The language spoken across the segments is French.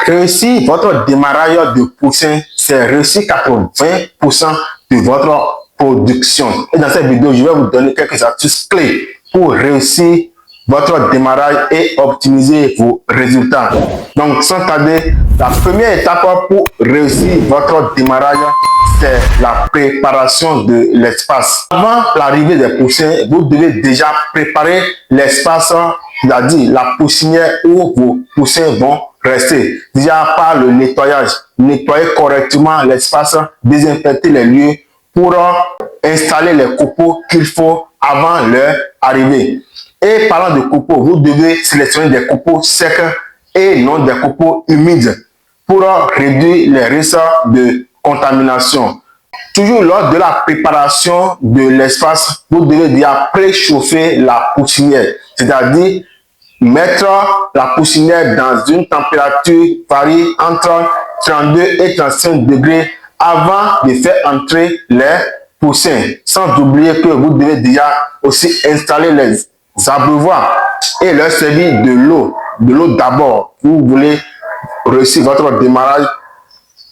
réussir votre démarrage de poussin, c'est réussir 80% de votre production. Et dans cette vidéo, je vais vous donner quelques astuces clés pour réussir votre démarrage et optimiser vos résultats. Donc, sans tarder, la première étape pour réussir votre démarrage, c'est la préparation de l'espace. Avant l'arrivée des poussins, vous devez déjà préparer l'espace, c'est-à-dire la poussinière où vos poussins vont rester. Déjà par le nettoyage, nettoyer correctement l'espace, désinfecter les lieux pour installer les copeaux qu'il faut avant leur arrivée. Et parlant de copeaux, vous devez sélectionner des copeaux secs et non des copeaux humides pour réduire les risques de contamination. Toujours lors de la préparation de l'espace, vous devez déjà préchauffer la poussinière, c'est-à-dire mettre la poussinière dans une température varie entre 32 et 35 degrés avant de faire entrer les poussins. Sans oublier que vous devez déjà aussi installer les abreuvoirs et leur servir de l'eau d'abord. Vous voulez réussir votre démarrage,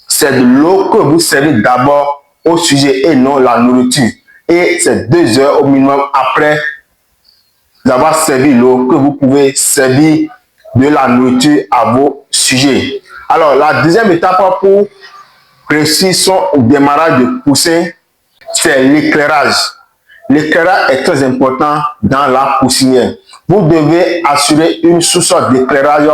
c'est de l'eau que vous servez d'abord au sujet et non la nourriture. Et c'est 2 heures au minimum après d'avoir servi l'eau que vous pouvez servir de la nourriture à vos sujets. Alors, la deuxième étape pour réussir son démarrage de poussin, c'est l'éclairage. L'éclairage est très important dans la poussinière. Vous devez assurer une source d'éclairage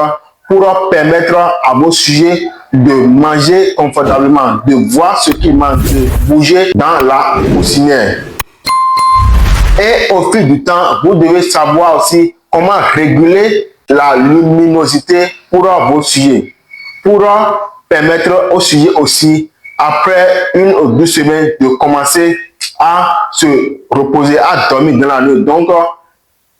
pour permettre à vos sujets de manger confortablement, de voir ce qui mange, de bouger dans la poussinière. Et au fil du temps, vous devez savoir aussi comment réguler la luminosité pour vos sujets, pour permettre aux sujets aussi, après 1 ou 2 semaines, de commencer à se reposer, à dormir dans la nuit. Donc,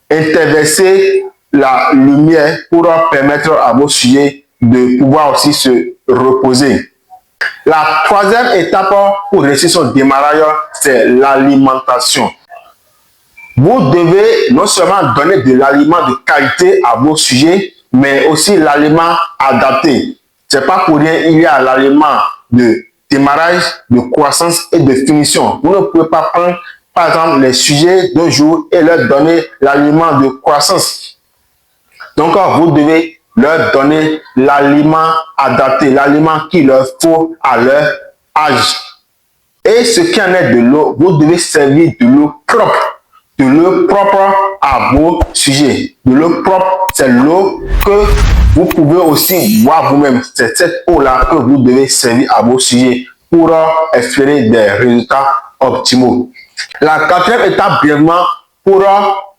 interverser la lumière pour permettre à vos sujets de pouvoir aussi se reposer. La troisième étape pour réussir son démarrage, c'est l'alimentation. Vous devez non seulement donner de l'aliment de qualité à vos sujets, mais aussi l'aliment adapté. C'est pas pour rien, il y a l'aliment de démarrage, de croissance et de finition. Vous ne pouvez pas prendre, par exemple, les sujets d'un jour et leur donner l'aliment de croissance. Donc, vous devez leur donner l'aliment adapté, l'aliment qu'il leur faut à leur âge. Et ce qui en est de l'eau, vous devez servir de l'eau propre. De l'eau propre à vos sujets. De l'eau propre, c'est l'eau que vous pouvez aussi boire vous-même. C'est cette eau-là que vous devez servir à vos sujets pour espérer des résultats optimaux. La quatrième étape, brièvement, pour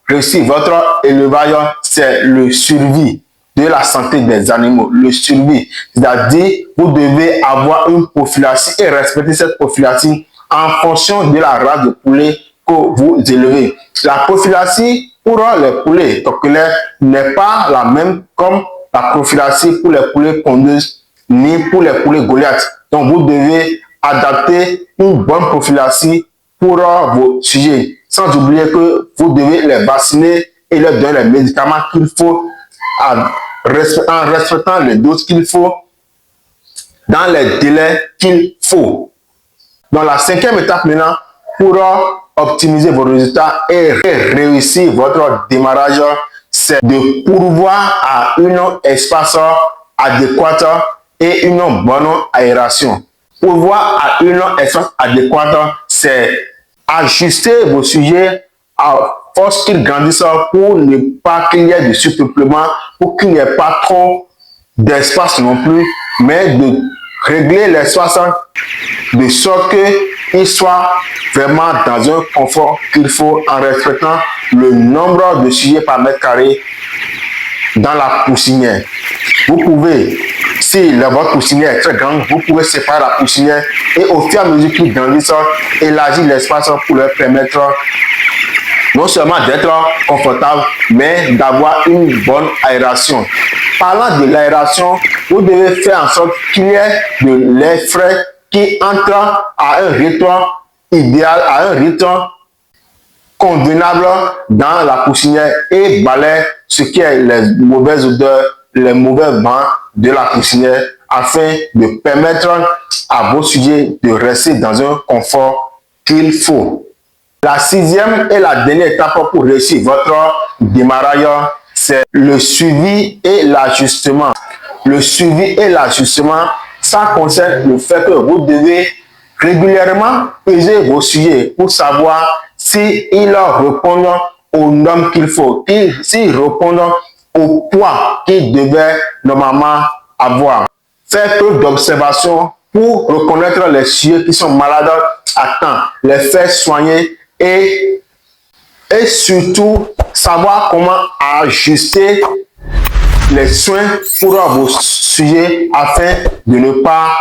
réussir votre élevage, c'est le suivi de la santé des animaux. Le suivi, c'est-à-dire vous devez avoir une prophylaxie et respecter cette prophylaxie en fonction de la race de poulet que vous élevez. La prophylaxie pour les poulets coquelaires n'est pas la même comme la prophylaxie pour les poulets pondeuses ni pour les poulets Goliath. Donc vous devez adapter une bonne prophylaxie pour vos sujets. Sans oublier que vous devez les vacciner et leur donner les médicaments qu'il faut en respectant les doses qu'il faut dans les délais qu'il faut. Dans la cinquième étape maintenant, pour optimiser vos résultats et réussir votre démarrage, c'est de pourvoir à un espace adéquat et une bonne aération. Pourvoir à un espace adéquat, c'est ajuster vos sujets à force qu'ils grandissent pour ne pas qu'il y ait de surpeuplement, pour qu'il n'y ait pas trop d'espace non plus, mais de régler l'espace de sorte qu'il soit vraiment dans un confort qu'il faut en respectant le nombre de sujets par mètre carré dans la poussinière. Vous pouvez, si votre poussinière est très grande, vous pouvez séparer la poussinière et au fur et à mesure qu'ils grandissent, élargir l'espace pour leur permettre non seulement d'être confortable, mais d'avoir une bonne aération. Parlant de l'aération, vous devez faire en sorte qu'il y ait de l'air frais qui entre à un rythme idéal, à un rythme convenable dans la poussinière et balaie ce qui est les mauvaises odeurs les mauvais vents de la poussière afin de permettre à vos sujets de rester dans un confort qu'il faut. La sixième et la dernière étape pour réussir votre démarrage, c'est le suivi et l'ajustement. Le suivi et l'ajustement, ça concerne le fait que vous devez régulièrement peser vos sujets pour savoir s'ils répondent aux normes qu'il faut, s'ils répondent au poids qu'ils devaient normalement avoir. Faire peu d'observations pour reconnaître les sujets qui sont malades à temps, les faire soigner et surtout savoir comment ajuster les soins pour vos sujets afin de ne pas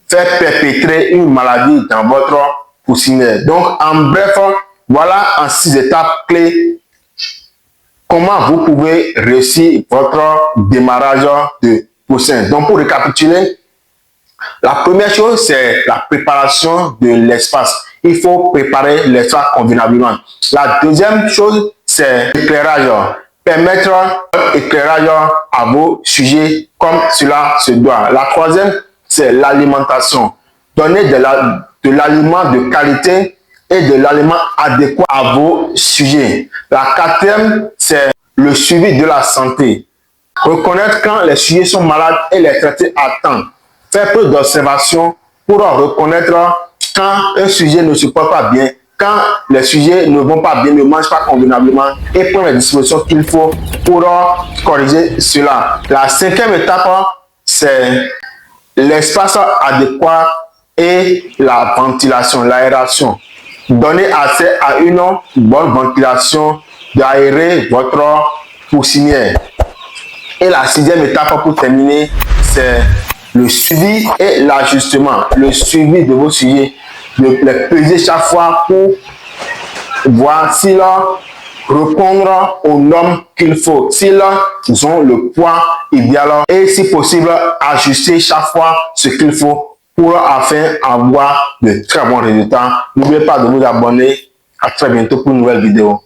faire perpétrer une maladie dans votre poussinière. Donc, en bref, voilà en 6 étapes clés comment vous pouvez réussir votre démarrage de poussin. Donc, pour récapituler, la première chose, c'est la préparation de l'espace. Il faut préparer l'espace convenablement. La deuxième chose, c'est l'éclairage. Permettre un éclairage à vos sujets comme cela se doit. La troisième, c'est l'alimentation. Donner de l'aliment de qualité et de l'aliment adéquat à vos sujets. La quatrième, c'est le suivi de la santé. Reconnaître quand les sujets sont malades et les traiter à temps. Faire peu d'observations pour reconnaître quand un sujet ne se porte pas bien, quand les sujets ne vont pas bien, ne mangent pas convenablement et prendre les dispositions qu'il faut pour corriger cela. La cinquième étape, c'est l'espace adéquat et la ventilation, l'aération. Donner accès à une bonne ventilation, d'aérer votre poussinière. Et la sixième étape pour terminer, c'est le suivi et l'ajustement. Le suivi de vos sujets, de les peser chaque fois pour voir s'ils répondent aux normes qu'il faut, s'ils ont le poids idéal et si possible ajuster chaque fois ce qu'il faut pour afin avoir de très bons résultats. N'oubliez pas de vous abonner. À très bientôt pour une nouvelle vidéo.